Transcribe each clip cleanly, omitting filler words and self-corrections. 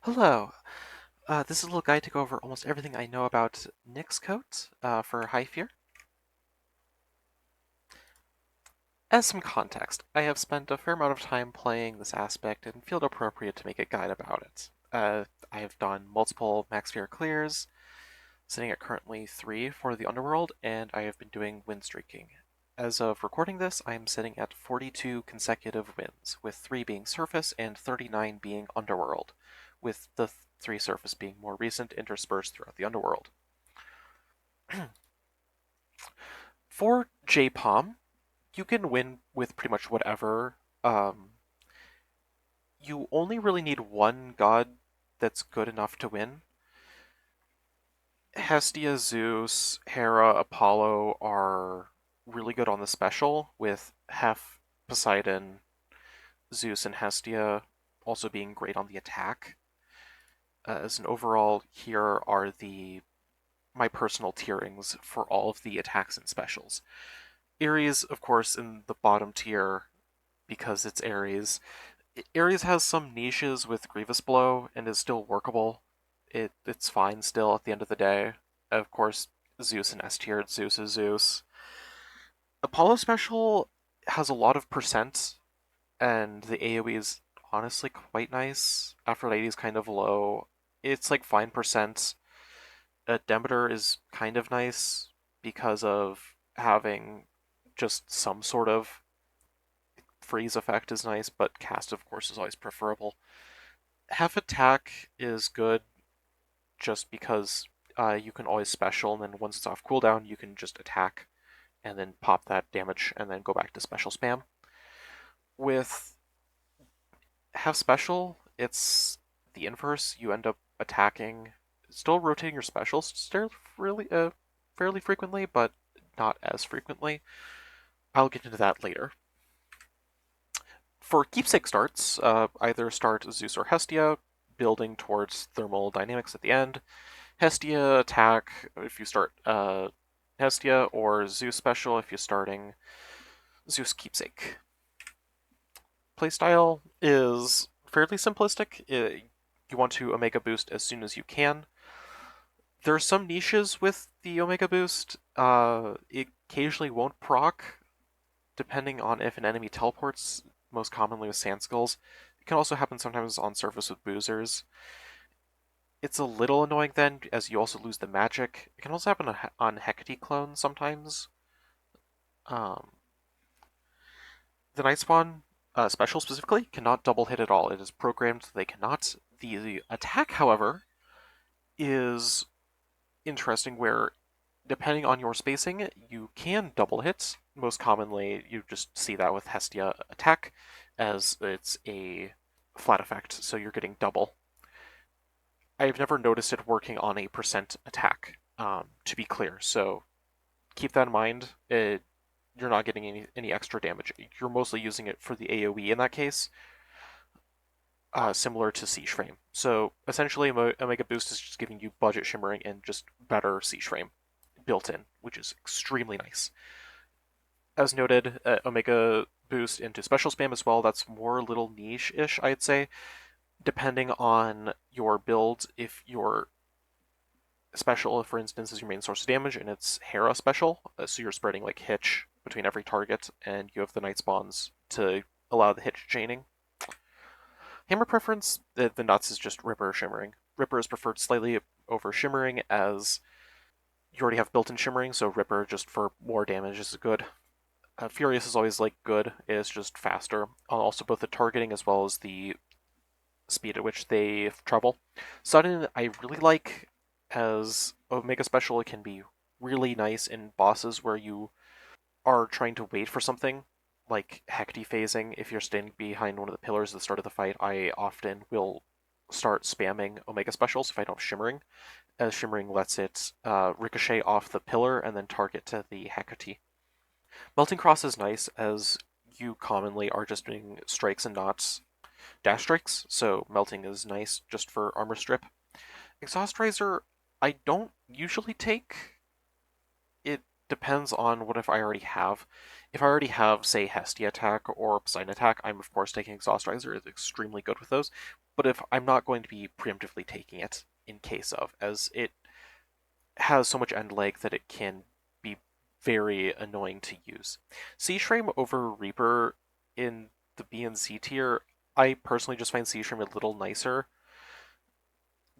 Hello. This is a little guide to go over almost everything I know about Nyx Coat for High Fear. As some context, I have spent a fair amount of time playing this aspect and feel it appropriate to make a guide about it. I have done multiple Max Fear clears, sitting at currently 3 for the Underworld, and I have been doing win streaking. As of recording this, I am sitting at 42 consecutive wins, with 3 being Surface and 39 being Underworld, with the 3 Surface being more recent interspersed throughout the Underworld. For JPOM, you can win with pretty much whatever. Um, you only really need one god that's good enough to win. Hestia, Zeus, Hera, Apollo are really good on the special, with Hef, Poseidon, Zeus, and Hestia also being great on the attack. As an overall, here are the my personal tierings for all of the attacks and specials. Ares, of course, in the bottom tier because it's Ares. Ares has some niches with Grievous Blow and is still workable. It's fine still at the end of the day. Of course, Zeus and S tier. Zeus is Zeus. Apollo Special has a lot of percent, and the AoE is honestly quite nice. Aphrodite is kind of low. It's like fine percent. Demeter is kind of nice because of having just some sort of freeze effect is nice, but cast, of course, is always preferable. Half attack is good just because you can always special, and then once it's off cooldown, you can just attack and then pop that damage and then go back to special spam. With half special, it's the inverse. You end up attacking, still rotating your specials still fairly frequently, but not as frequently. I'll get into that later. For keepsake starts, either start Zeus or Hestia, building towards thermal dynamics at the end. Hestia attack if you start Hestia, or Zeus special if you're starting Zeus keepsake. Playstyle is fairly simplistic. You want to Omega boost as soon as you can. There are some niches with the Omega boost. It occasionally won't proc, depending on if an enemy teleports, most commonly with Sand Skulls. It can also happen sometimes on surface with Boozers. It's a little annoying then, as you also lose the magic. It can also happen on Hecate clones sometimes. Um, the Night Spawn special specifically cannot double hit at all. It is programmed so they cannot. The attack, however, is interesting where, depending on your spacing, you can double hit. Most commonly, you just see that with Hestia attack, as it's a flat effect, so you're getting double. I've never noticed it working on a percent attack, to be clear, so keep that in mind. You're not getting any extra damage. You're mostly using it for the AoE in that case, similar to Siege Frame. So essentially, Omega Boost is just giving you budget shimmering and just better Siege Frame built in, which is extremely nice. As noted, Omega Boost into special spam as well. That's more little niche-ish, I'd say, depending on your build. If your special, for instance, is your main source of damage and it's Hera special, so you're spreading like hitch between every target, and you have the night spawns to allow the hitch chaining. Hammer preference, the nuts is just Ripper shimmering. Ripper is preferred slightly over shimmering, as you already have built-in shimmering, so Ripper just for more damage is good. Furious is always like good, it's just faster. Also both the targeting as well as the speed at which they travel. Sudden I really like, as Omega Special. It can be really nice in bosses where you are trying to wait for something, like Hecate phasing. If you're standing behind one of the pillars at the start of the fight, I often will start spamming Omega Specials if I don't have Shimmering, as Shimmering lets it ricochet off the pillar and then target to the Hecate. Melting Cross is nice, as you commonly are just doing strikes and not dash strikes, so melting is nice just for armor strip. Exhaust Riser, I don't usually take. It depends on what if I already have. If I already have, say, Hestia attack or Poseidon attack, I'm of course taking Exhaust Riser. It's extremely good with those. but if I'm not going to be preemptively taking it in case of, as it has so much end lag that it can be very annoying to use. Siege Frame over Reaper in the B and C tier, I personally just find Siege Frame a little nicer,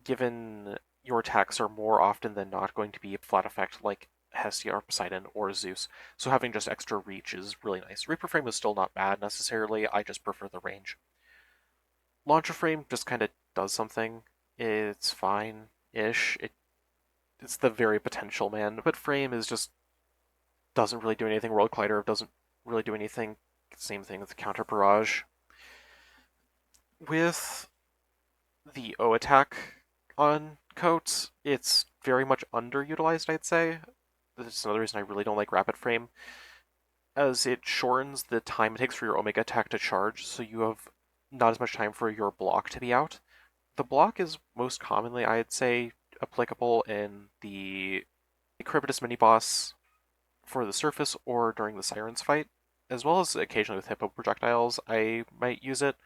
given your attacks are more often than not going to be a flat effect like Hestia or Poseidon or Zeus, so having just extra reach is really nice. Reaper Frame is still not bad necessarily, I just prefer the range. Launcher Frame just kind of does something. It's fine-ish. It's the very potential, man, but Frame is just doesn't really do anything. World Collider doesn't really do anything. Same thing with Counter Barrage. With the O attack on Coat, it's very much underutilized, I'd say. This is another reason I really don't like Rapid Frame, as it shortens the time it takes for your Omega attack to charge, so you have not as much time for your block to be out. The block is most commonly, I'd say, applicable in the Charybdis mini-boss for the surface or during the Sirens fight, as well as occasionally with Hippo projectiles. I might use it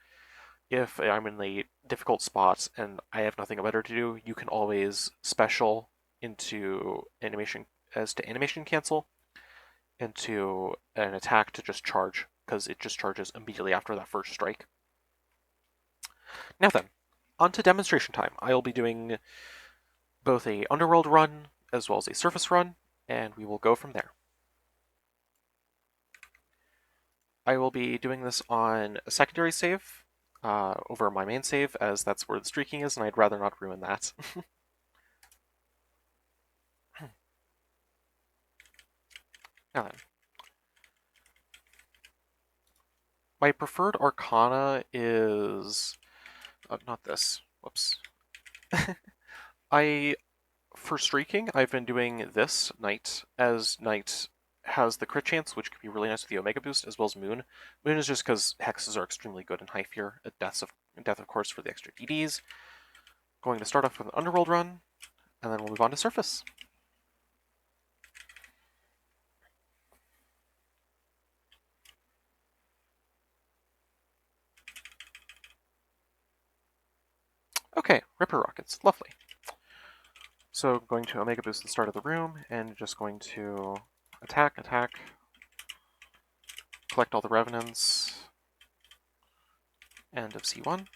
if I'm in a difficult spot and I have nothing better to do. You can always special into animation cancel into an attack to just charge, because it just charges immediately after that first strike. Now then, on to demonstration time. I'll be doing both a Underworld run as well as a surface run, and we will go from there. I will be doing this on a secondary save over my main save, as that's where the streaking is, and I'd rather not ruin that. Now then. My preferred Arcana is... not this. Whoops. For streaking, I've been doing this Knight, as Knight has the crit chance, which could be really nice with the Omega boost, as well as Moon. Moon is just because hexes are extremely good in High Fear, Death of course for the extra DDs. Going to start off with an Underworld run, and then we'll move on to Surface. Okay, Ripper Rockets, lovely. So going to Omega boost the start of the room, and just going to attack, collect all the Revenants, end of C1.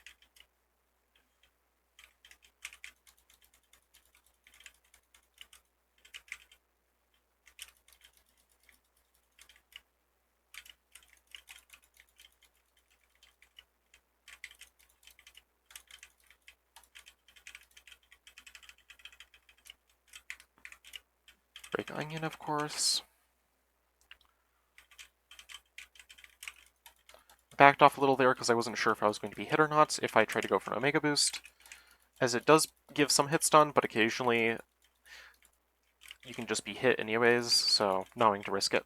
Break Onion, of course. Backed off a little there because I wasn't sure if I was going to be hit or not if I tried to go for an Omega boost, as it does give some hit stun, but occasionally you can just be hit anyways, so knowing to risk it.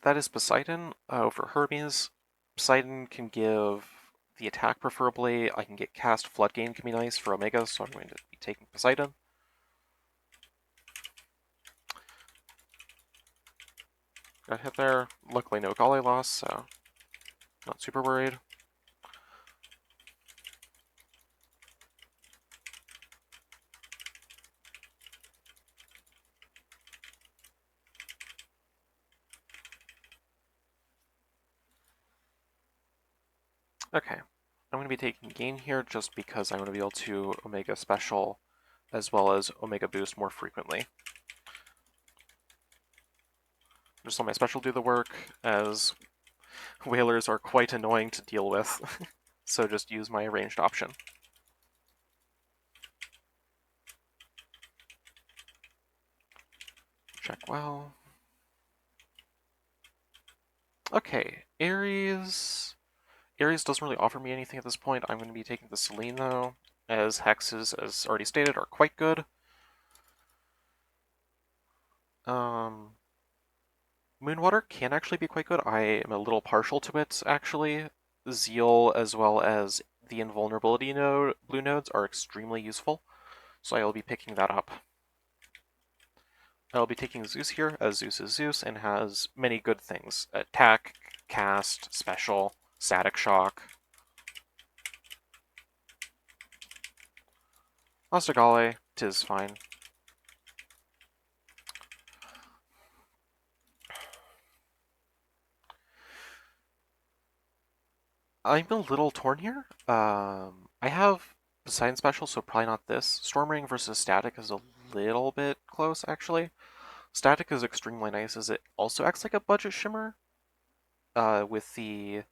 That is Poseidon over Hermes. Poseidon can give the attack preferably. I can get cast Flood Gain can be nice for Omega, so I'm going to be taking Poseidon. Got hit there. Luckily no Gale loss, so not super worried. Okay, I'm going to be taking Gain here just because I want to be able to Omega Special as well as Omega Boost more frequently. Just let my Special do the work, as Whalers are quite annoying to deal with, so just use my ranged option. Check well. Okay, Ares... Ares doesn't really offer me anything at this point. I'm going to be taking the Selene, though, as hexes, as already stated, are quite good. Moonwater can actually be quite good. I am a little partial to it, actually. Zeal, as well as the invulnerability node, blue nodes, are extremely useful. so I will be picking that up. I'll be taking Zeus here, as Zeus is Zeus and has many good things. Attack, cast, special, static shock. Ostigale, 'tis fine. I'm a little torn here. I have Poseidon special, so probably not this. Storm Ring versus Static is a little bit close, actually. Static is extremely nice, as it also acts like a budget shimmer, with the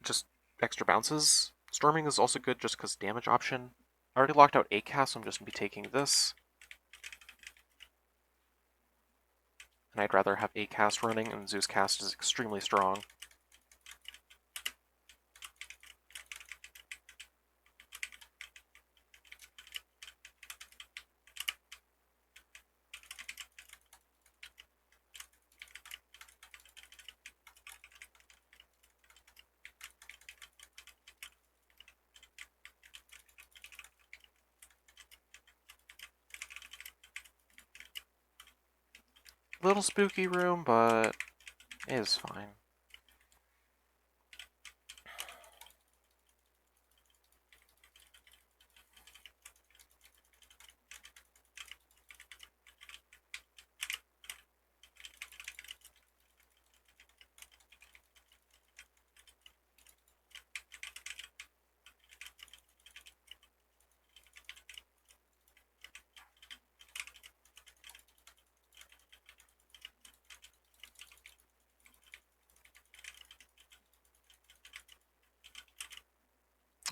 just extra bounces. Storming is also good just because damage option. I already locked out 8 cast, so I'm just going to be taking this. And I'd rather have 8 cast running, and Zeus cast is extremely strong. Little spooky room, but it is fine.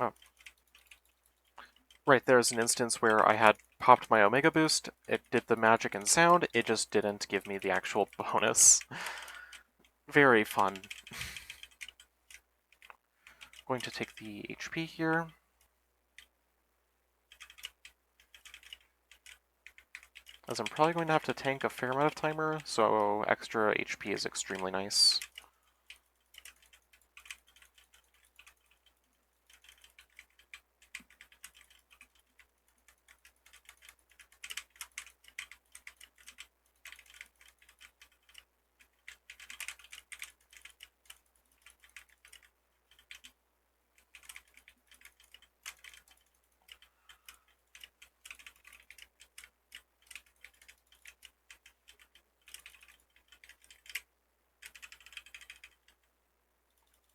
Oh. Right, there's an instance where I had popped my Omega Boost, it did the magic and sound, it just didn't give me the actual bonus. Very fun. Going to take the HP here. As I'm probably going to have to tank a fair amount of timer, so extra HP is extremely nice.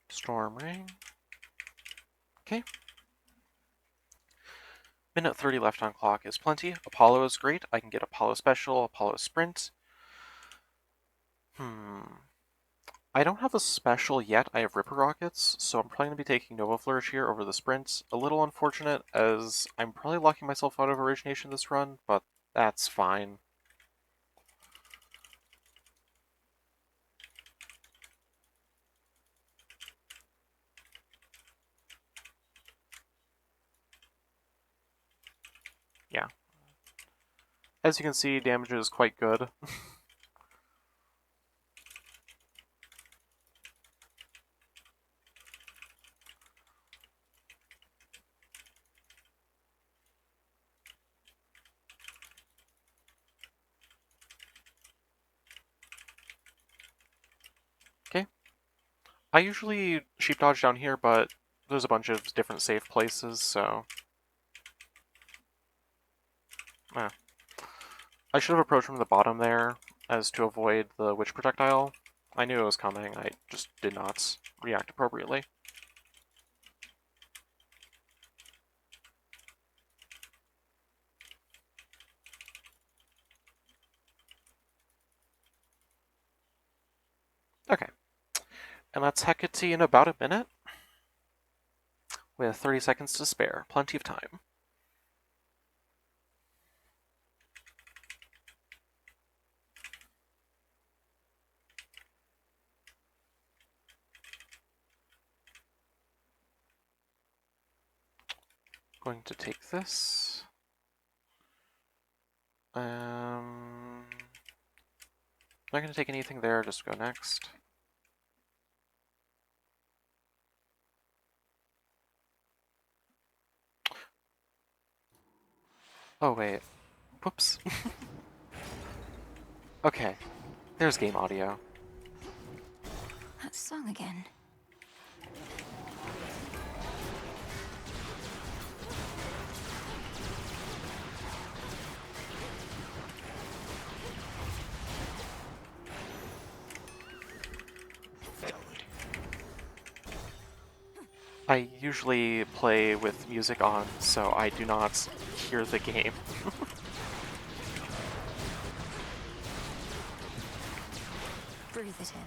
Storm Ring. Okay. Minute 30 left on clock is plenty. Apollo is great. I can get Apollo Special, Apollo Sprint. I don't have a special yet. I have Ripper Rockets, so I'm probably going to be taking Nova Flourish here over the Sprint. A little unfortunate, as I'm probably locking myself out of Origination this run, but that's fine. Yeah. As you can see, damage is quite good. Okay. I usually sheep dodge down here, but there's a bunch of different safe places, so... I should have approached from the bottom there, as to avoid the Witch Projectile. I knew it was coming, I just did not react appropriately. Okay. And that's Hecate in about a minute, with 30 seconds to spare. Plenty of time. Going to take this. Not going to take anything there, just go next. Oh wait. Whoops. Okay. There's game audio. That song again. I usually play with music on, so I do not hear the game. Breathe it in.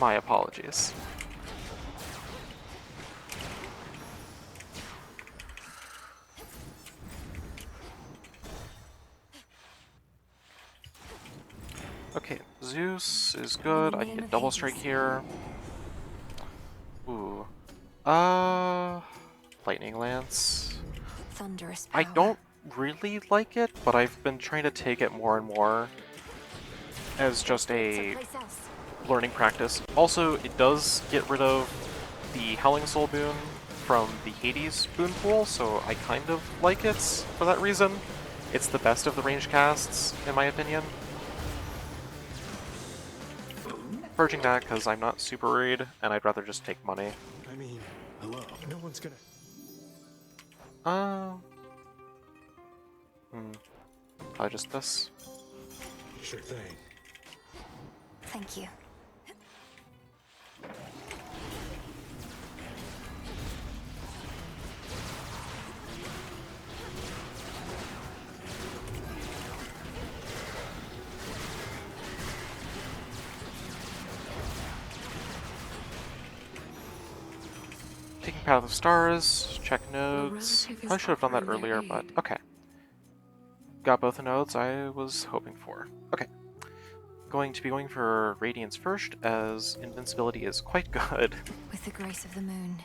My apologies. Okay, Zeus is good. I can get double strike here. Ooh. Lightning Lance. Thunderous power. I don't really like it, but I've been trying to take it more and more as just a Someplace else. learning practice. Also, it does get rid of the Howling Soul boon from the Hades boon pool, so I kind of like it for that reason. It's the best of the range casts, in my opinion. Purging that because I'm not super worried, and I'd rather just take money. I mean, hello. No one's gonna. Probably just this. Sure thing. Thank you. Taking Path of Stars, check nodes. relative is Probably should have done that offering their earlier, but aid. okay. Got both the nodes I was hoping for. Okay. Going to be going for Radiance first, as invincibility is quite good. With the grace of the moon.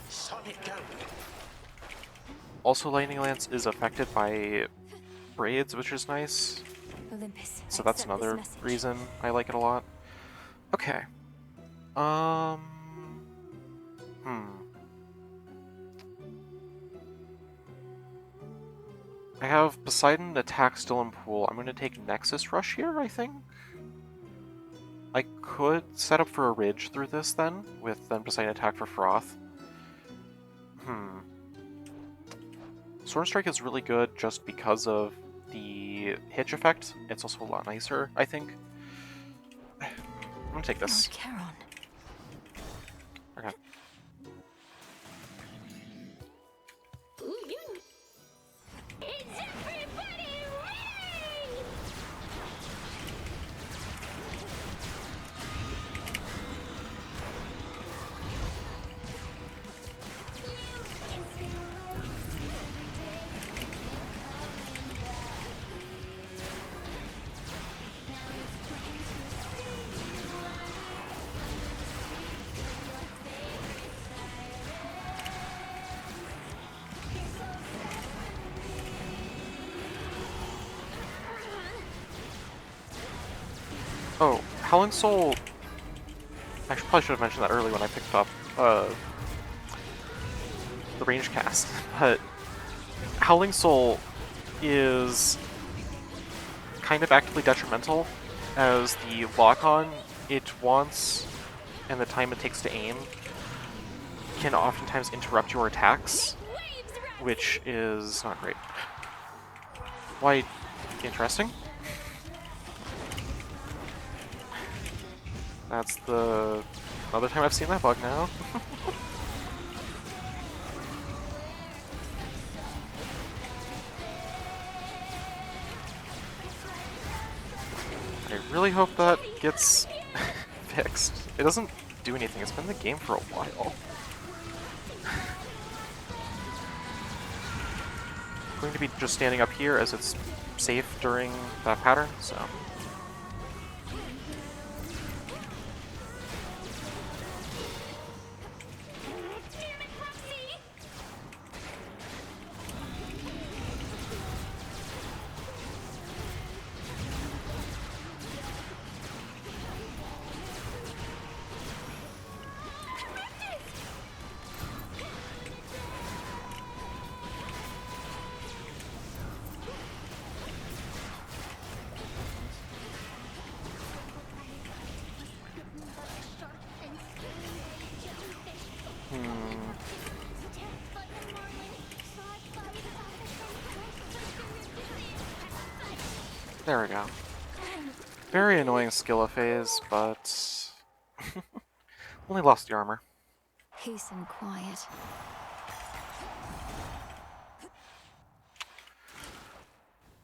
Sonic go. Also, Lightning Lance is affected by braids, which is nice. Olympus. So I that's accept this another message. reason I like it a lot. Okay. I have Poseidon attack still in pool. I'm going to take Nexus Rush here, I think. I could set up for a Ridge through this then, with then Poseidon attack for Froth. Sword Strike is really good just because of the hitch effect. It's also a lot nicer, I think. I'm gonna take this. Lord Charon. Okay. Is everybody ready? Oh, Howling Soul... probably should have mentioned that earlier when I picked up the range cast, but Howling Soul is kind of actively detrimental, as the lock-on it wants and the time it takes to aim can oftentimes interrupt your attacks, Waves round. which is not great. Why, interesting. That's the other time I've seen that bug now. I really hope that gets fixed. It doesn't do anything. It's been in the game for a while. I'm going to be just standing up here as it's safe during that pattern, so... Hmm. There we go. Very annoying skill phase, but only lost the armor. Peace and quiet.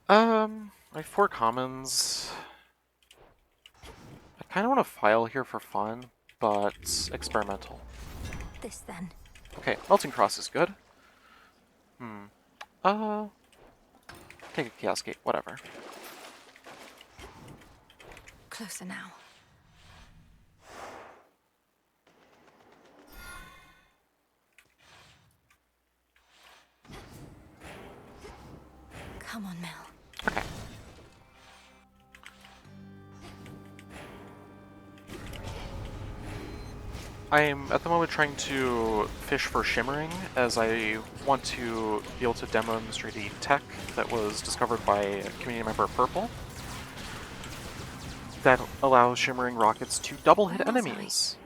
I have 4 commons. I kind of want to file here for fun, but experimental. This then. Okay, Melting Cross is good. Take a Chaos Gate, whatever. Closer now. Come on, Mel. Okay. I'm at the moment trying to fish for Shimmering, as I want to be able to demonstrate a tech that was discovered by a community member Purple that allows Shimmering rockets to double hit Where was enemies,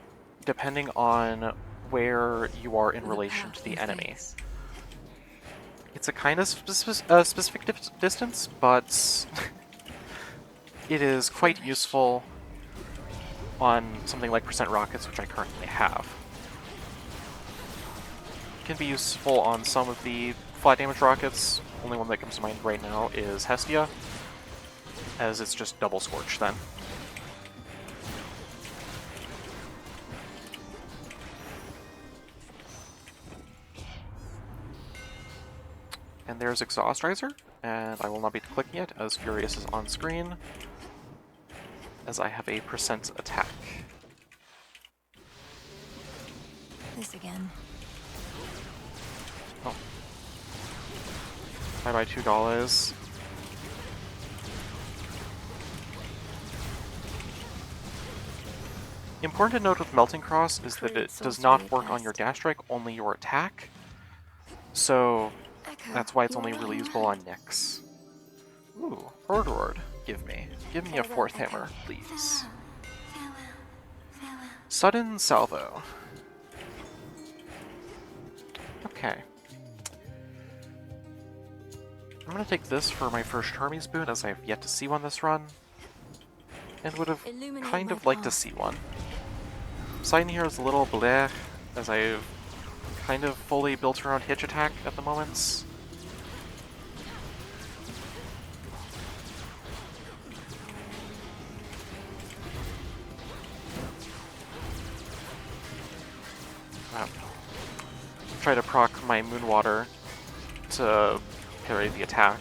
depending on where you are in The relation to path the in enemy. phase. It's a kind of specific distance, but it is quite useful on something like percent rockets, which I currently have. It can be useful on some of the flat damage rockets. Only one that comes to mind right now is Hestia, as it's just double scorch then. And there's Exhaust Riser, and I will not be clicking it as Furious is on screen, as I have a percent attack. This again. Oh. Bye bye $2. Important to note with Melting Cross is that it does not work on your dash strike, only your attack. So Echo, that's why it's you only are really lying usable on around. Nyx. Ooh, Horde Ward. Give me a Farewell, 4th Echo. hammer, please. Farewell. Farewell. Sudden Salvo. Okay. I'm gonna take this for my first Hermes boon, as I have yet to see one this run, and would have Illuminate kind my of liked to path. see one. Siding here is a little bleh, as I've kind of fully built around Hitch Attack at the moment. Try to proc my Moonwater to parry the attack.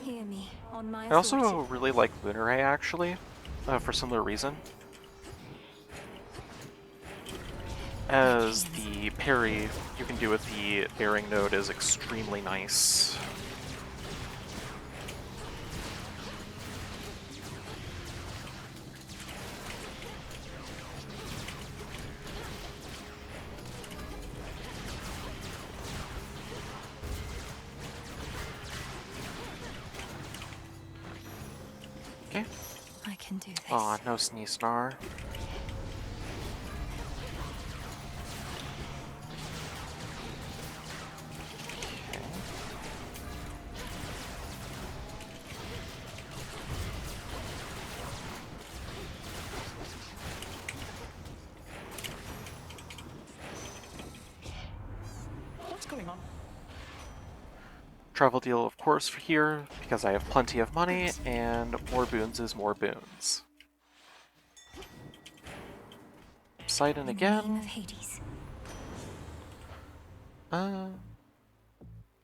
Hear me. On my I also authority. really like Lunar Ray, actually, for similar reason. As the parry you can do with the bearing node is extremely nice. Okay. I can do this. Aw, no Sneasnar. Okay. What's going on? Travel deal, of course, for here, because I have plenty of money, and more boons is more boons. Poseidon In the name of again. Hades. I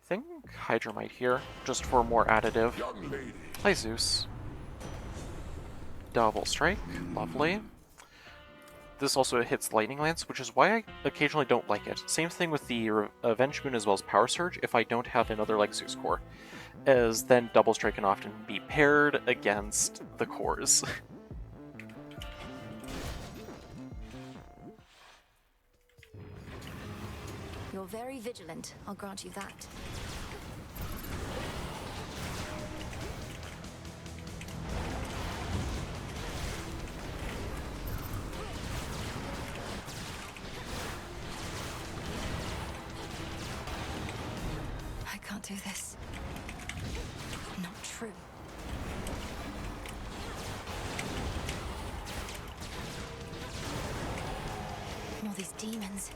think Hydramite here, just for more additive. Young lady. Hi, Zeus. Double Strike, lovely. This also hits Lightning Lance, which is why I occasionally don't like it. Same thing with the Avenge Boon as well as Power Surge if I don't have another like Zeus Core, as then Double Strike can often be paired against the cores. You're very vigilant, I'll grant you that. can't do this. Not true. All these demons.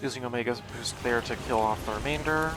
Using Omega's boost there to kill off the remainder.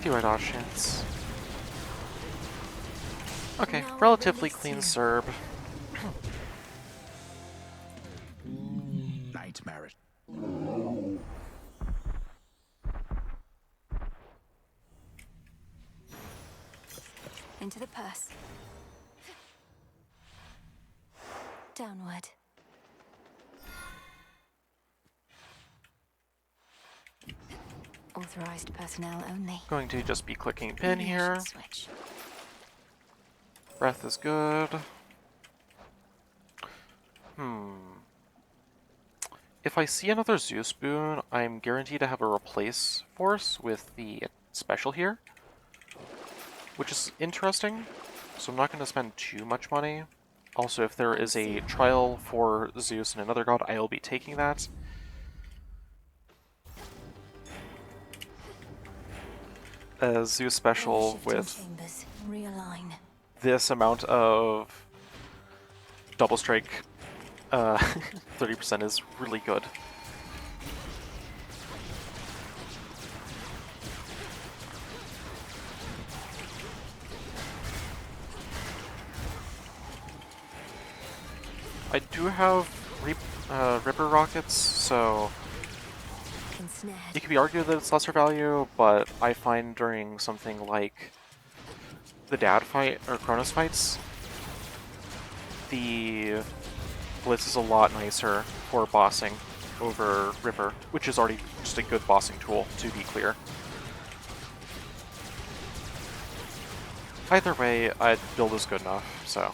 Few right options. Okay, Now I relatively release clean you. Serb. Nightmarish. Into the purse. Downward. Authorized personnel only. Going to just be clicking pin Maybe I here. should switch. Breath is good. If I see another Zeus boon, I'm guaranteed to have a replace force with the special here, which is interesting, so I'm not going to spend too much money. Also, if there is a trial for Zeus and another god, I will be taking that. A Zeus special Shifting with chambers. Realign. this amount of double strike, 30% is really good. I do have Ripper rockets, so Ensnared. it could be argued that it's lesser value, but I find during something like the Dad fight or Cronus fights, the Blitz is a lot nicer for bossing over Ripper, which is already just a good bossing tool, to be clear. Either way, build is good enough, so.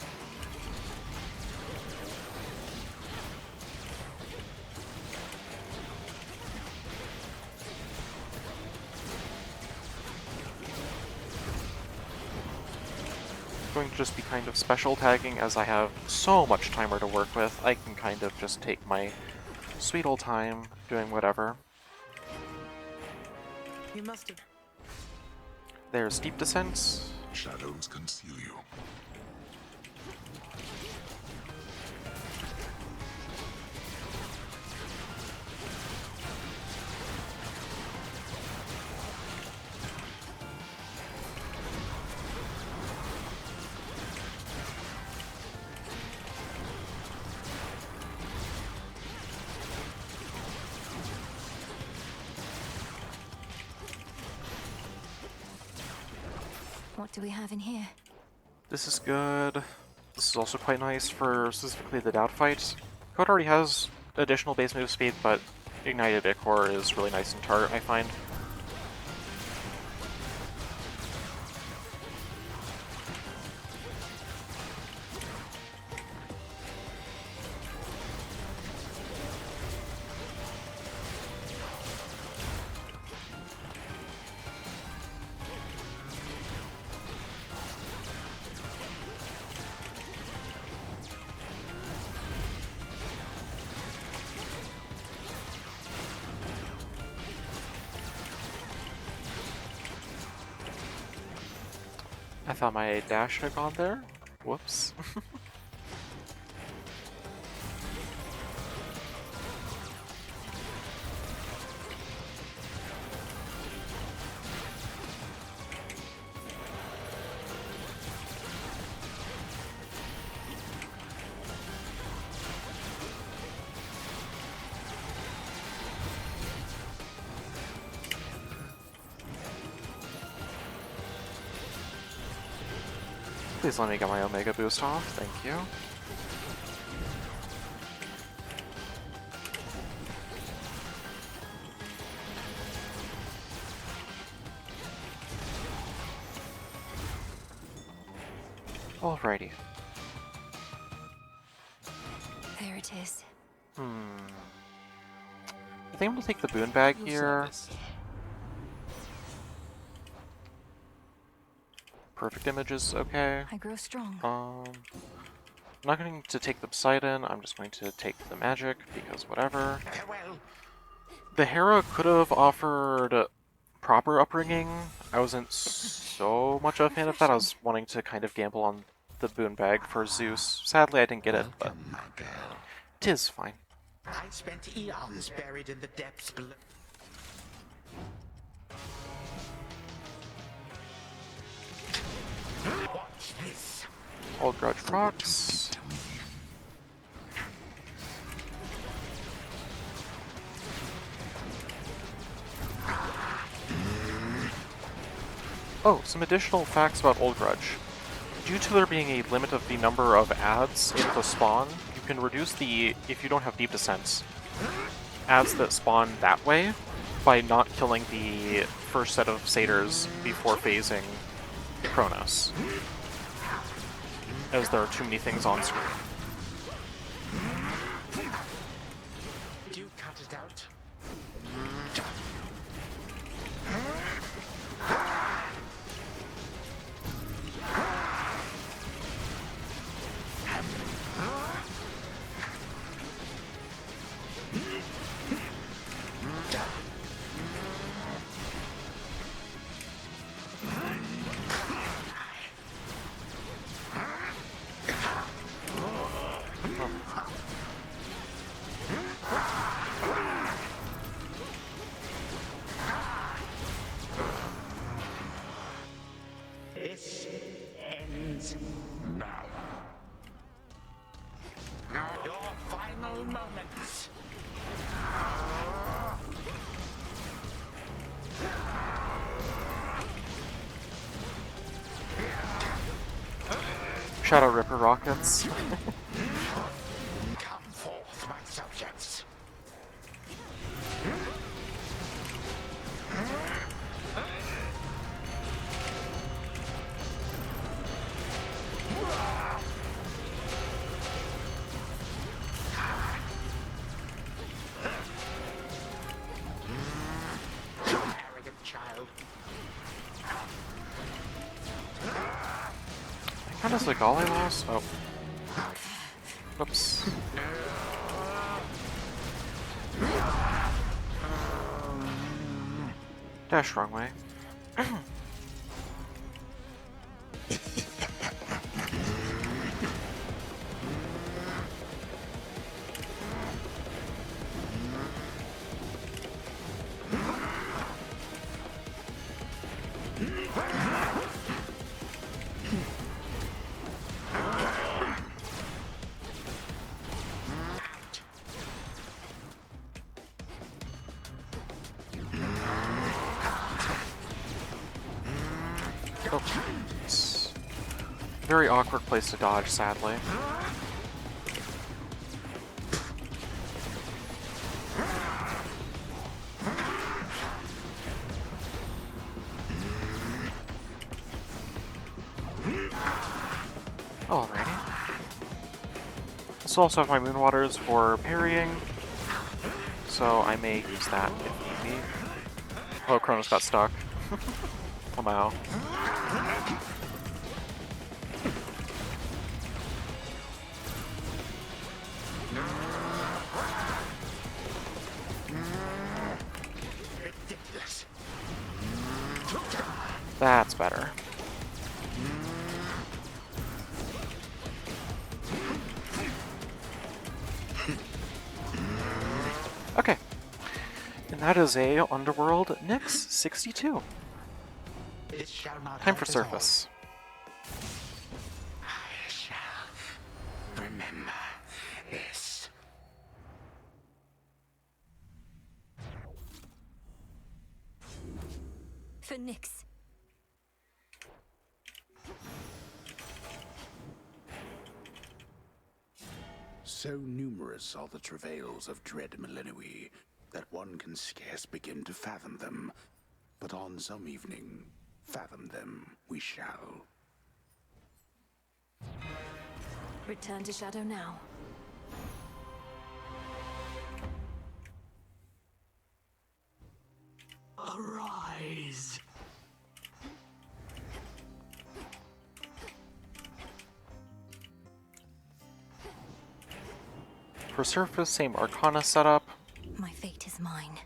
Going to just be kind of special tagging as I have so much timer to work with. I can kind of just take my sweet old time doing whatever. You must have. There's Deep Descent. Shadows conceal you. What do we have in here? This is good. This is also quite nice for specifically the Doubt fight. Code already has additional base move speed, but Ignited Ichor is really nice in target, I find. I thought my dash had gone there. Whoops. Please let me get my Omega boost off, thank you. Alrighty. There it is. I think I'm gonna take the boon bag Your here. service. Perfect image is okay. I grow strong. I'm not going to take the Poseidon, I'm just going to take the magic, because whatever. Farewell. The Hera could have offered proper upbringing. I wasn't so much of a fan of that. I was wanting to kind of gamble on the boon bag for Zeus. Sadly, I didn't get it, but Welcome, my girl. 'tis fine. I spent eons buried in the depths below. Watch this. Old Grudge procs. Oh, some additional facts about Old Grudge. Due to there being a limit of the number of ads in the spawn, you can reduce the, if you don't have Deep Descent, ads that spawn that way by not killing the first set of satyrs before phasing Kronos, as there are too many things on screen. Do cut it out. This ends now. Your final moments. Shadow Ripper rockets. Come forth, my subjects. Arrogant child. How does the Golly loss? Oh. Whoops. Dash wrong way. Oh. It's a very awkward place to dodge, sadly. Alrighty. I also have my Moon Waters for parrying, so I may use that if need be. Oh, Kronos got stuck. Somehow. Ridiculous. That's better. Okay. And that is a Underworld Nyx 62. This shall not Time for help at all. surface. I shall remember this. For Nyx. So numerous are the travails of dread Millennium that one can scarce begin to fathom them. But on some evening, fathom them we shall. Return to Shadow now. Arise! For surface, same Arcana setup. My fate is mine.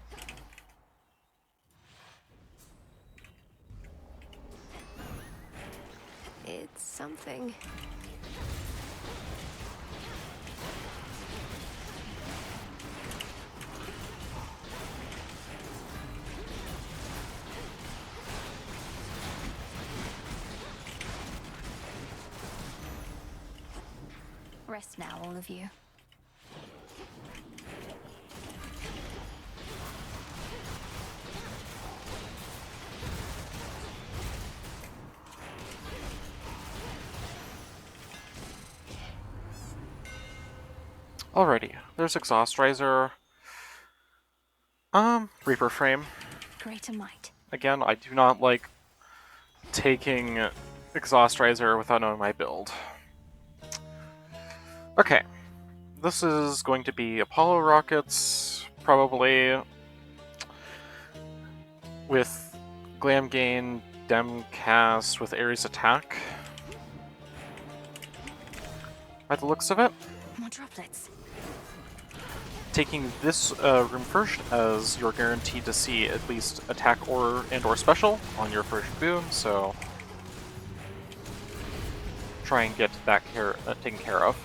It's something. Rest now, all of you. Alrighty, there's Exhaust Riser. Reaper Frame. Greater might. Again, I do not like taking Exhaust Riser without knowing my build. Okay, this is going to be Apollo rockets, probably, with Glam Gain, Dem Cast, with Ares Attack. By the looks of it. More droplets. Taking this room first, as you're guaranteed to see at least attack or special on your first boom, so try and get that taken care of.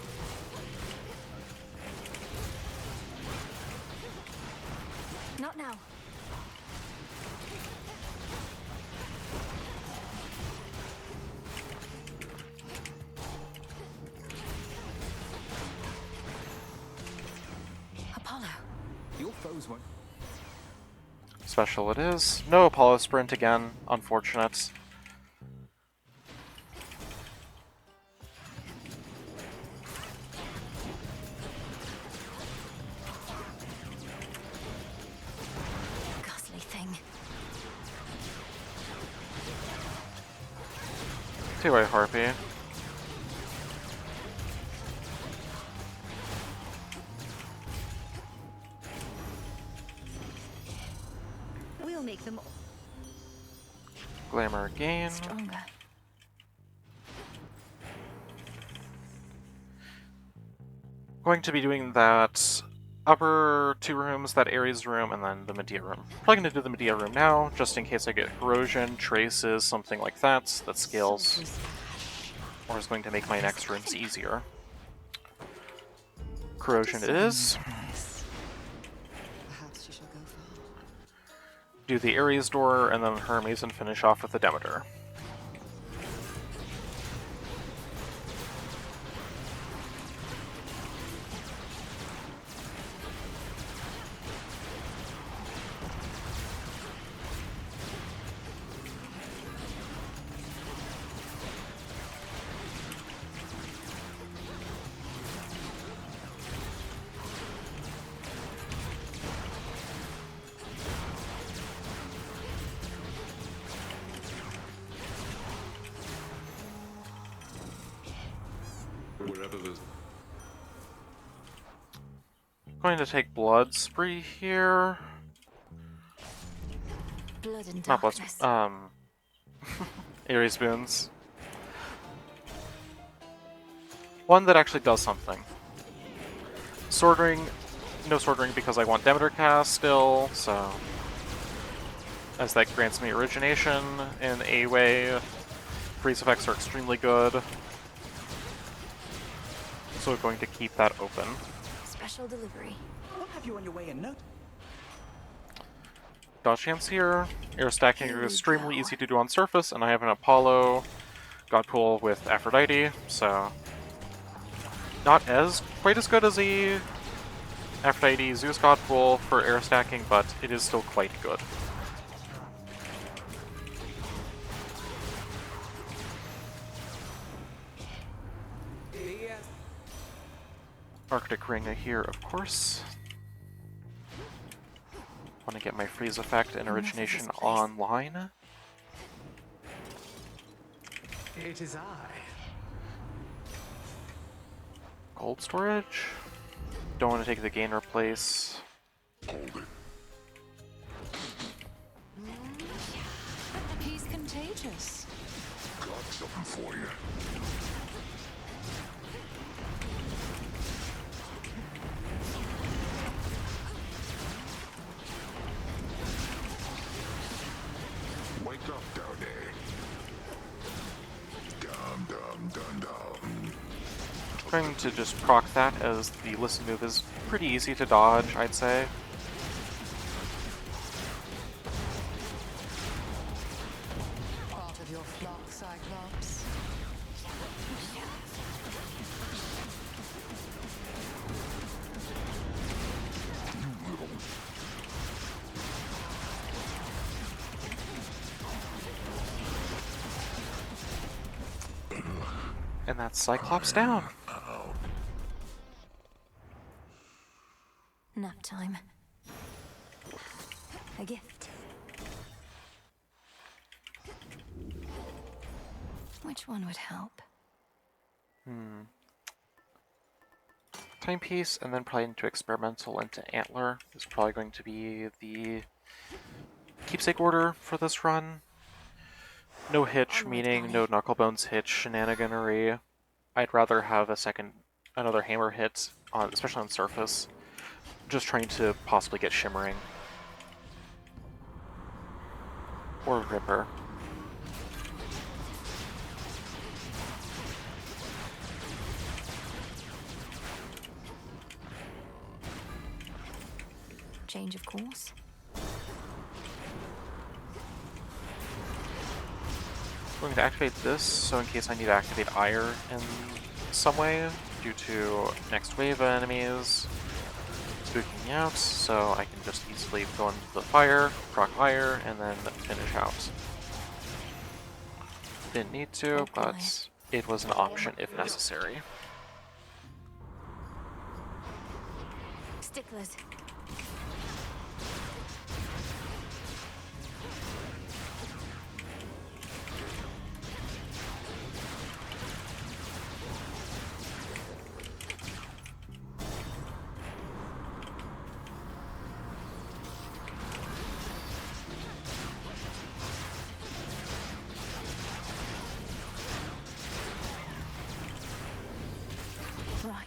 Not now. Apollo. Your foes won't. Special it is. No Apollo Sprint again, unfortunate. Ghastly thing. Two-way Harpy. We'll make them Glamour Gain. stronger. Going to be doing that upper two rooms, that Ares room, and then the Medea room. Probably going to do the Medea room now, just in case I get Corrosion, Traces, something like that, that scales, or is going to make my next rooms easier. Corrosion it is. Perhaps she shall go far. Do the Ares door, and then Hermes, and finish off with the Demeter. Wherever there's Going to take Blood Spree here. Blood and Not Blood darkness. Ares Boons. One that actually does something. Sword Ring, no Sword Ring because I want Demeter cast still, so as that grants me Origination in a way. Freeze effects are extremely good. So we're going to keep that open. Special delivery. We'll have you on your way in no. Dodge chance here. Air stacking Here is we extremely go. easy to do on surface, and I have an Apollo God Pool with Aphrodite, so not quite as good as the Aphrodite Zeus God Pool for air stacking, but it is still quite good. Arctic Ring here, of course. Want to get my freeze effect and origination online. It is I. Cold storage. Don't want to take the gain replace. Hold it. He's contagious. Got something for you. Wake up down there. Dum. Trying to just proc that, as the listen move is pretty easy to dodge, I'd say. Part of your flock, Cyclops. And that's Cyclops down. Nap time. A gift. Which one would help? Timepiece, and then probably into experimental into antler is probably going to be the keepsake order for this run. No hitch, Onward, meaning Bonnie. no knucklebones hitch shenaniganery. I'd rather have another hammer hit on, especially on surface. Just trying to possibly get shimmering or ripper. Change of course. I'm going to activate this, so in case I need to activate Ire in some way, due to next wave of enemies spooking me out, so I can just easily go into the fire, proc Ire, and then finish out. Didn't need to, Oh, boy. but it was an option if necessary. Sticklers. Right.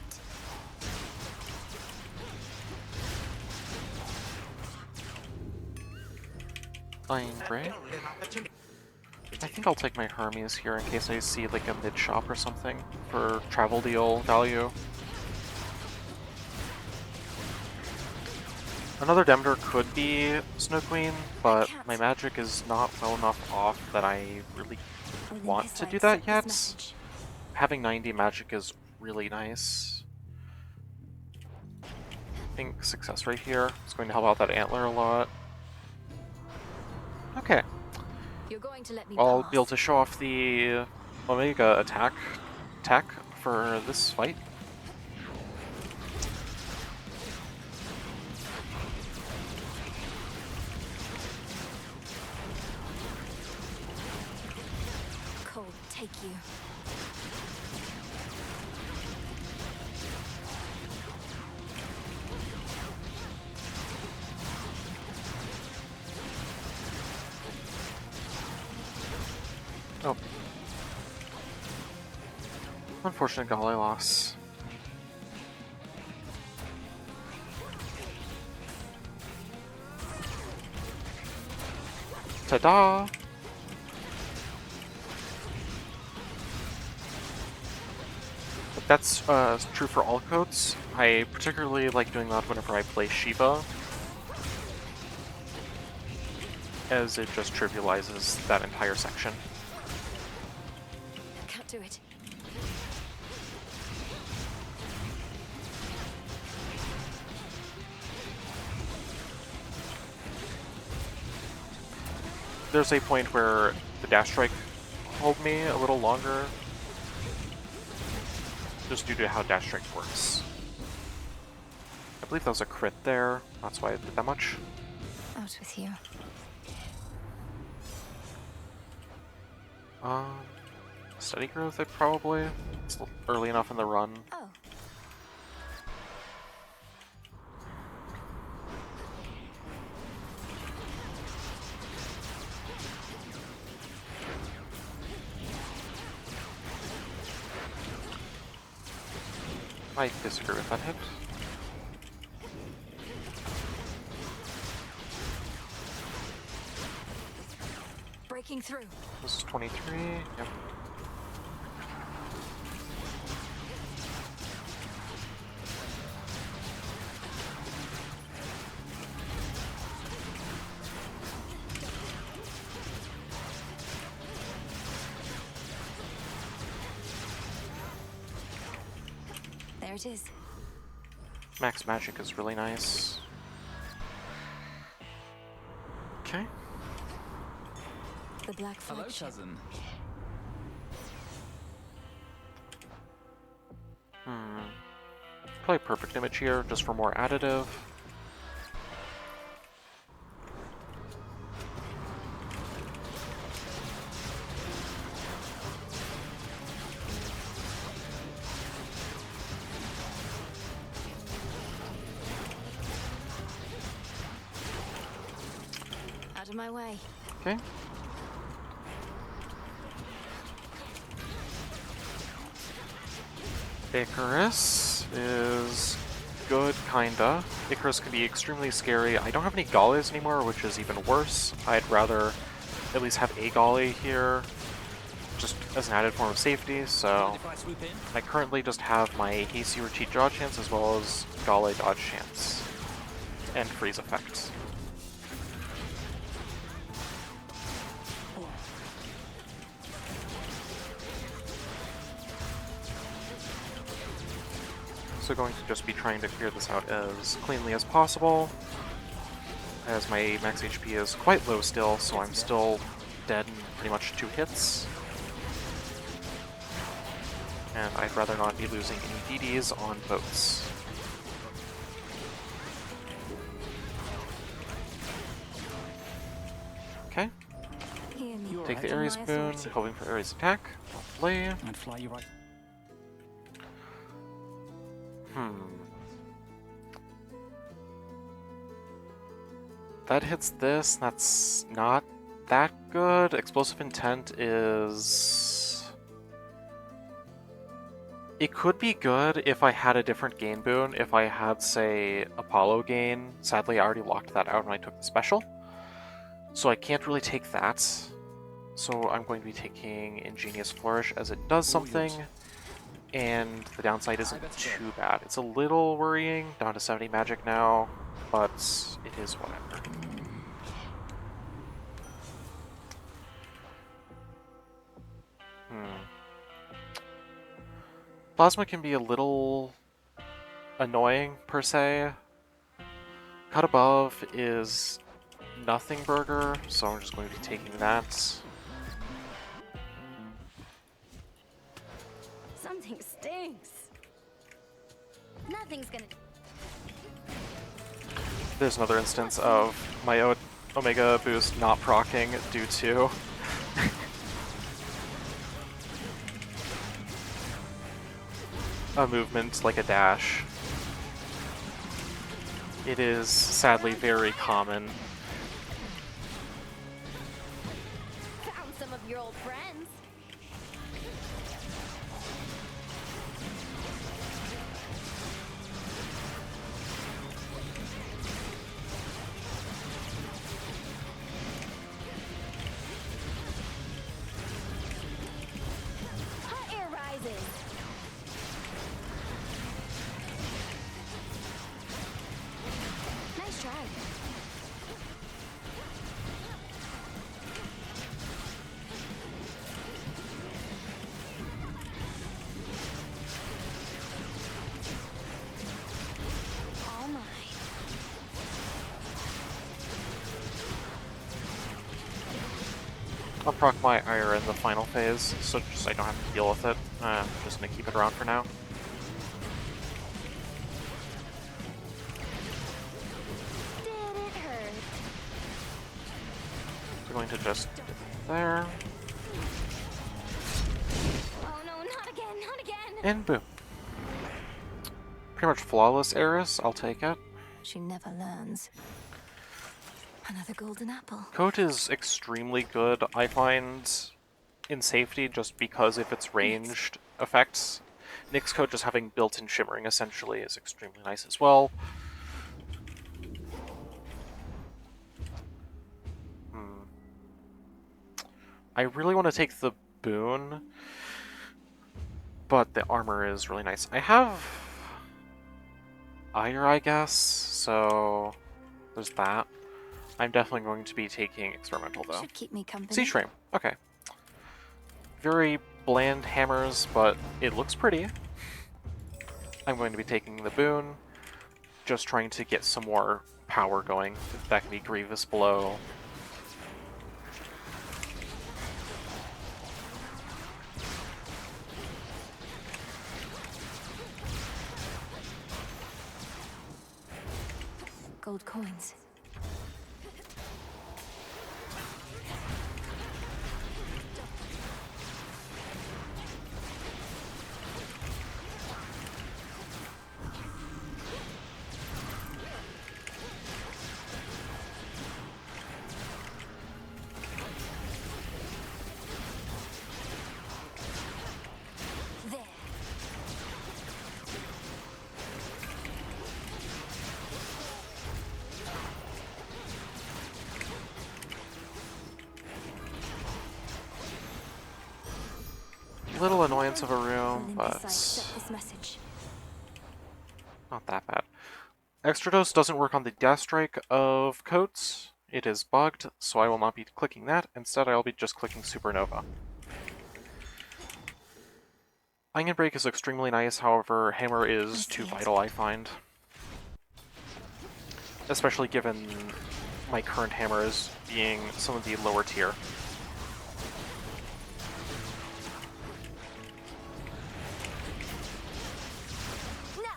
Flying Break. Golden opportunity. I think I'll take my Hermes here in case I see like a mid shop or something for travel deal value. Another Demeter could be Snow Queen, but my magic is not well enough off that I really Within want this to I do that accept this yet. message. Having 90 magic is really nice. I think success right here is going to help out that antler a lot. Okay, You're going to let me I'll pass. be able to show off the Omega attack tech for this fight. Cold, take you. Oh. Unfortunate Golly loss. Ta-da! But that's true for all codes. I particularly like doing that whenever I play Shiva, as it just trivializes that entire section. Can't do it. There's a point where the dash strike hold me a little longer, just due to how dash strike works. I believe that was a crit there. That's why I did that much. Out with you. Steady growth, I'd probably. It's early enough in the run. Oh. I disagree with that hit. Breaking through. This is 23. Yep. There it is. Max magic is really nice. Okay. The black Hello, flagship. cousin. Probably perfect image here, just for more additive. Out of my way. Okay. Icarus is good, kinda. Icarus can be extremely scary. I don't have any Gallies anymore, which is even worse. I'd rather at least have a Galli here, just as an added form of safety, so If I swoop in, I currently just have my hasty retreat dodge chance as well as Galli dodge chance. And freeze effects. So going to just be trying to clear this out as cleanly as possible, as my max HP is quite low still, so I'm still dead in pretty much 2 hits. And I'd rather not be losing any DDs on boats. Okay, Hear me. take the Under Ares my boon, authority. hoping for Ares attack. Lovely. I'd fly you right. That hits this, that's not that good. Explosive Intent is... It could be good if I had a different gain boon, if I had, say, Apollo gain. Sadly, I already locked that out when I took the special. So I can't really take that. So I'm going to be taking Ingenious Flourish as it does something. And the downside isn't too bad. It's a little worrying, down to 70 magic now, but it is whatever. Plasma can be a little annoying, per se. Cut Above is nothing burger, so I'm just going to be taking that. Something stinks. Nothing's gonna. There's another instance of my Omega boost not proccing due to a movement like a dash. It is sadly very common. Found some of your old friends. Hot air rises. Nice try. All mine. I'll proc my Ira in the final phase, so just I don't have to deal with it. I'm just gonna keep it around for now. going to just there, Oh no, not again, not again! and boom. Pretty much flawless Eris, I'll take it. She never learns. Another golden apple. Coat is extremely good, I find, in safety just because of its ranged effects. Nyx Coat just having built-in shimmering essentially is extremely nice as well. I really want to take the boon, but the armor is really nice. I have Ire, I guess, so there's that. I'm definitely going to be taking Experimental, though. Should keep me company. Siege Frame, okay. Very bland hammers, but it looks pretty. I'm going to be taking the boon, just trying to get some more power going. That can be Grievous Blow. Gold coins. There. Little annoyance of a room, Olympus but accept this message. not that bad. Extra Dose doesn't work on the Death Strike of Coats. It is bugged, so I will not be clicking that. Instead, I'll be just clicking Supernova. Onion Break is extremely nice, however, Hammer is too vital, I find. Especially given my current hammers being some of the lower tier. No.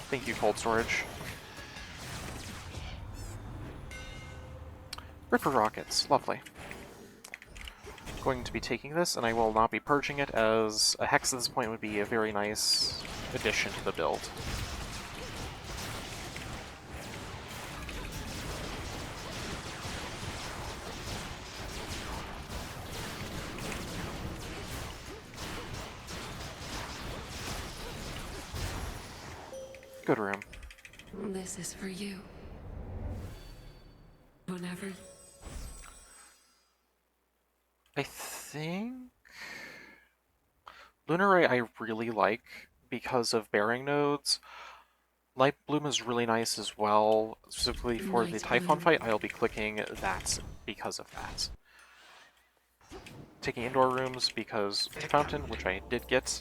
Thank you, Cold Storage. Ripper Rockets, lovely. Going to be taking this, and I will not be purging it, as a Hex at this point would be a very nice addition to the build. Good room. This is for you. Whenever. I think Lunar Ray I really like because of bearing nodes. Light Bloom is really nice as well, specifically for the Light Typhon Bloom. fight. I'll be clicking that because of that. Taking indoor rooms because Fountain, which I did get.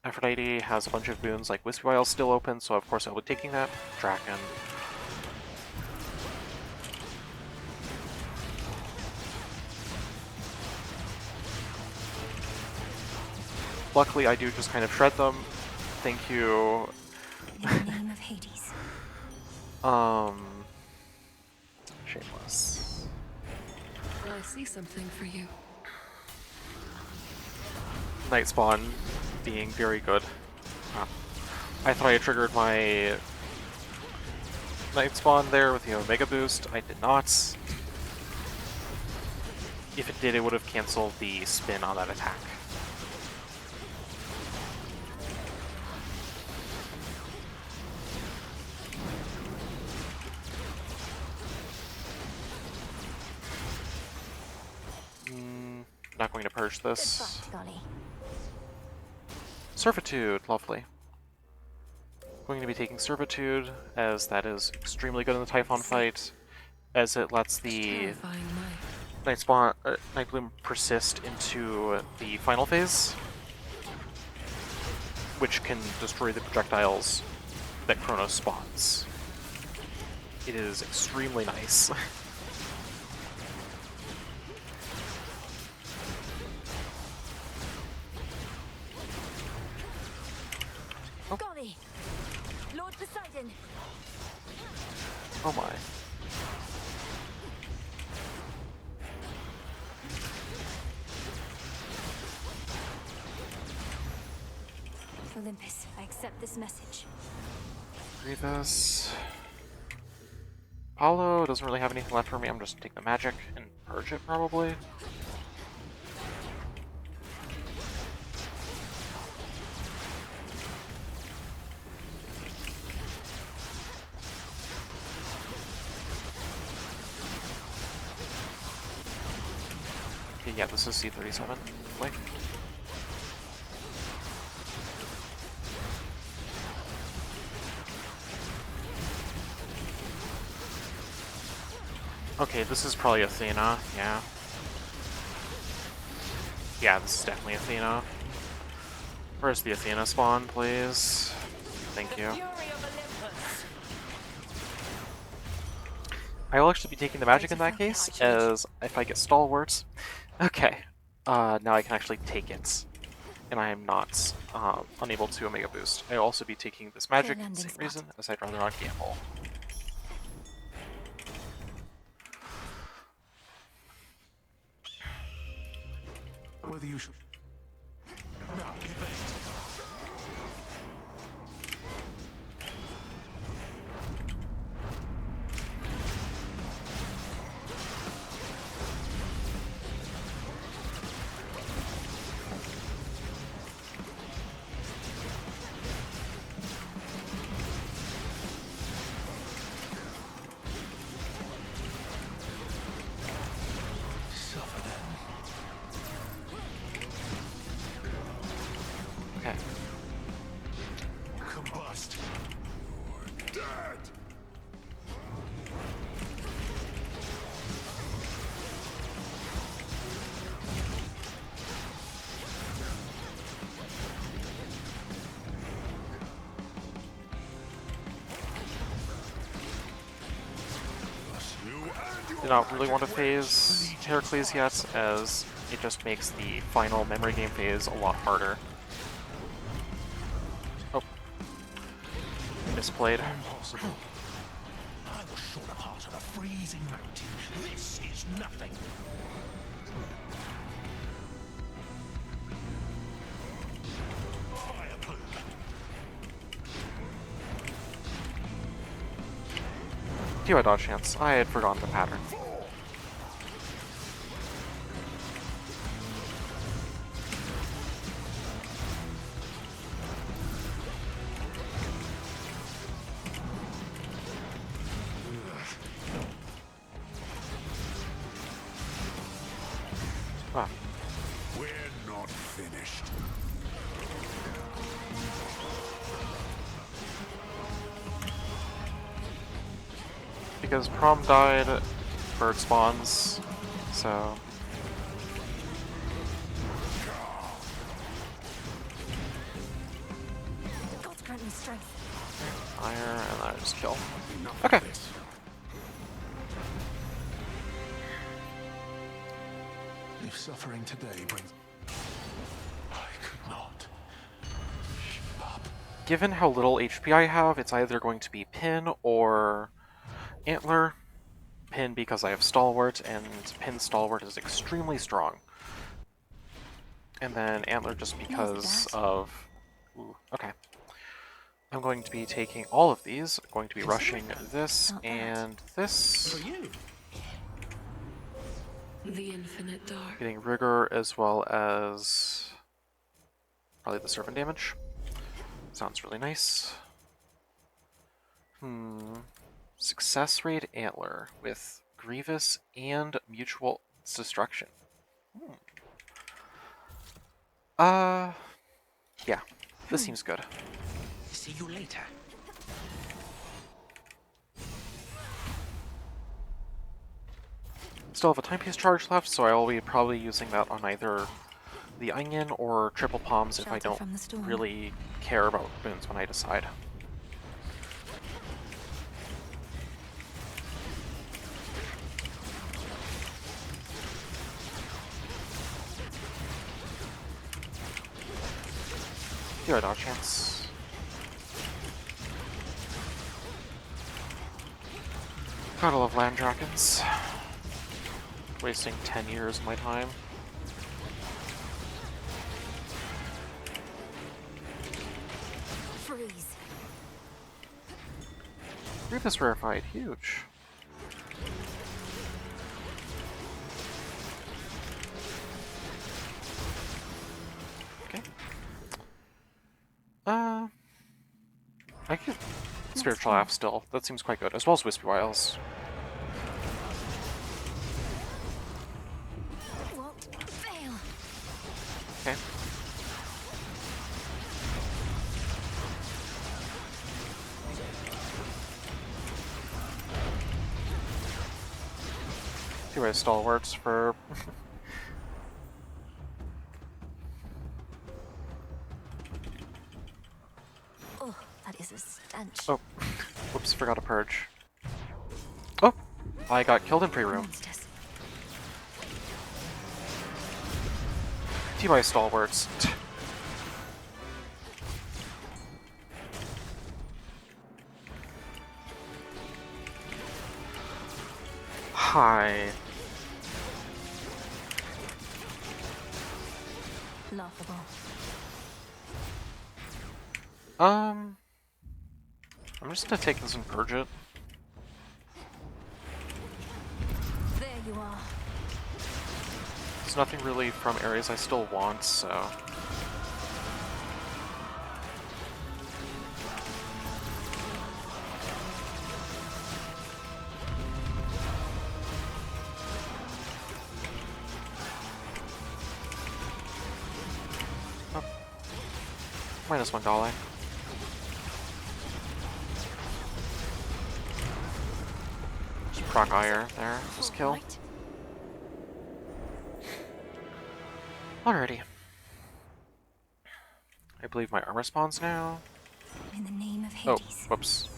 Aphrodite has a bunch of boons like Wispy Wiles still open, so of course I'll be taking that. Draken. Luckily, I do just kind of shred them. Thank you. In the name of Hades. Shameless. I see something for you. Night Spawn being very good. Ah. I thought I triggered my Night Spawn there with the Omega boost. I did not. If it did, it would have canceled the spin on that attack. Not going to purge Good this. fight, Golly. Servitude, lovely. Going to be taking Servitude, as that is extremely good in the Typhon fight, as it lets the Terrifying might. Night Bloom persist into the final phase, which can destroy the projectiles that Chronos spawns. It is extremely nice. Golly. Poseidon. Oh my. Olympus, I accept this message. Grievous. Apollo doesn't really have anything left for me. I'm just gonna take the magic and purge it probably. Okay, yeah, this is C37. Like. Okay, this is probably Athena, yeah. Yeah, this is definitely Athena. Where's the Athena spawn, please? Thank you. I will actually be taking the magic in that case, as if I get stalwarts. Okay, now I can actually take it. And I am not unable to Omega Boost. I'll also be taking this magic for the same reason, as I'd rather not gamble. Whether you should. Okay. Combust. You're dead. Do not really want to phase Heracles yet, as it just makes the final memory game phase a lot harder. Oh. Misplayed. Impossible. I was short a part of a freezing mountain. This is nothing. Fire plume. Do a dodge chance. I had forgotten the pattern. Ah, We're not finished. because Prom died, bird spawns, so... God's grant me strength. Fire, and I just kill. Enough Okay. of this. If suffering today brings... I could not. Give up. Given how little HP I have, it's either going to be Pin or Antler. Pin because I have Stalwart, and Pin Stalwart is extremely strong. And then Antler just because of... Ooh, okay. I'm going to be taking all of these. I'm going to be rushing this and this. For you. The infinite dark. Getting Rigor as well as... probably the Servant damage. Sounds really nice. Success rate Antler with Grievous and Mutual Destruction. Yeah, this seems good. See you later. Still have a timepiece charge left, so I will be probably using that on either the Onion or Triple Palms if I Shelter don't from the storm. really care about boons when I decide. Do a dodge chance. Gotta love land dragons. Wasting 10 years of my time. Freeze. Grievous rarefied, huge. Okay. I could Spiritual Half still. That seems quite good, as well as Wispy Wiles. Won't fail. Okay. Two-way stalwarts for... Oh, that is a stench. Oh, whoops, forgot to purge. Oh, I got killed in pre-room. Monsters. T-by stalwarts. Hi. Laughable. I'm just gonna take this and purge it. There you are. There's nothing really from areas I still want, so... Oh. -1 dollar. Just proc ire there, just kill. Right. Alrighty. I believe my armor spawns now. In the name of Oh, Hades, whoops.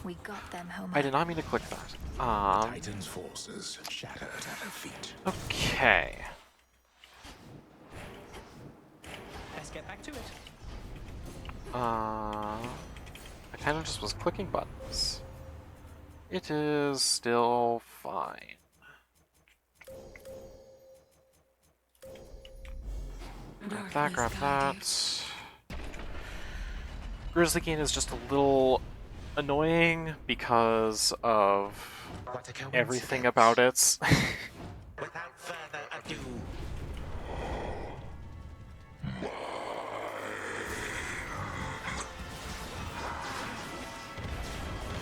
we got them, Homer. I did not mean to click that. Titan's forces shattered at her feet. Okay. Let's get back to it. I kind of just was clicking buttons. It is still fine. Grab that, grab that. Grizzly Gain is just a little annoying because of What a coincidence. everything about it. Without further ado,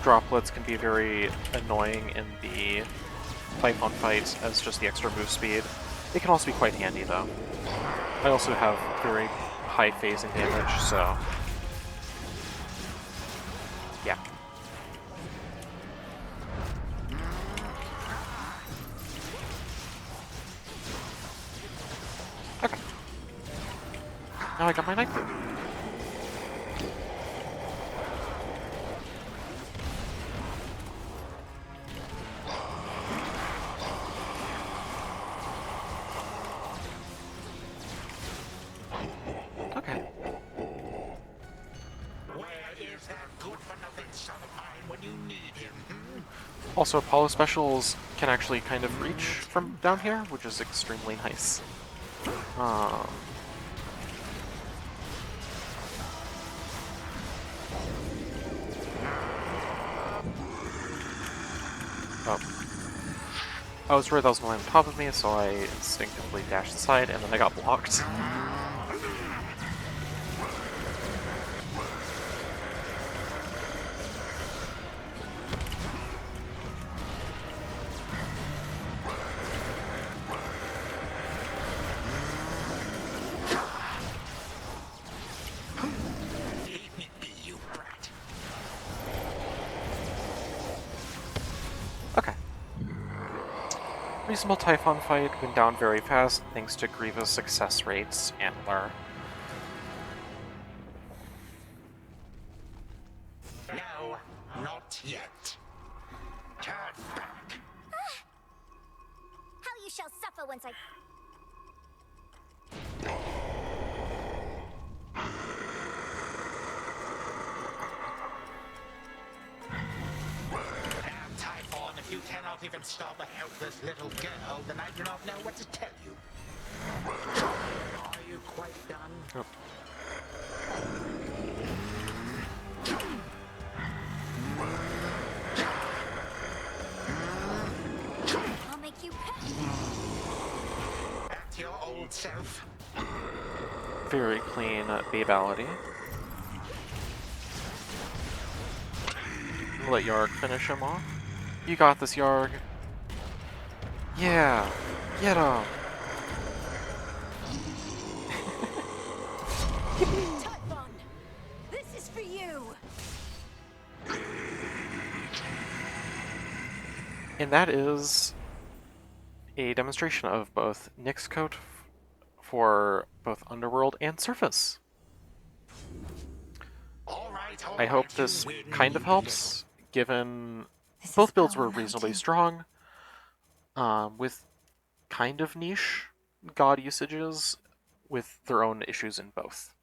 Droplets can be very annoying in the Python fight as just the extra move speed. It can also be quite handy though. I also have very high phasing damage, so yeah. Okay. Now I got my knife. Okay. where is that good-for-nothing son of mine when you need him? Also, Apollo Specials can actually kind of reach from down here, which is extremely nice. Oh. I was worried that was going on top of me, so I instinctively dashed aside, and then I got blocked. Leave me be, you brat. Okay. Reasonable Typhon fight went down very fast thanks to Grievous success rates antler. No, not yet. Turn back. How you shall suffer once I... Damn Typhon, if you even stop a helpless little girl, then I do not know what to tell you. Are you quite done? Oh. I'll make you That's your old self. Very clean babality. Let Yarg finish him off. You got this, Yarg. Yeah, get him. Typhon! This is for you! And that is a demonstration of both Nyx coat for both Underworld and Surface. All right, I hope this kind of helps, given This is both builds were Skull reasonably Mountain. strong, with kind of niche god usages, with their own issues in both.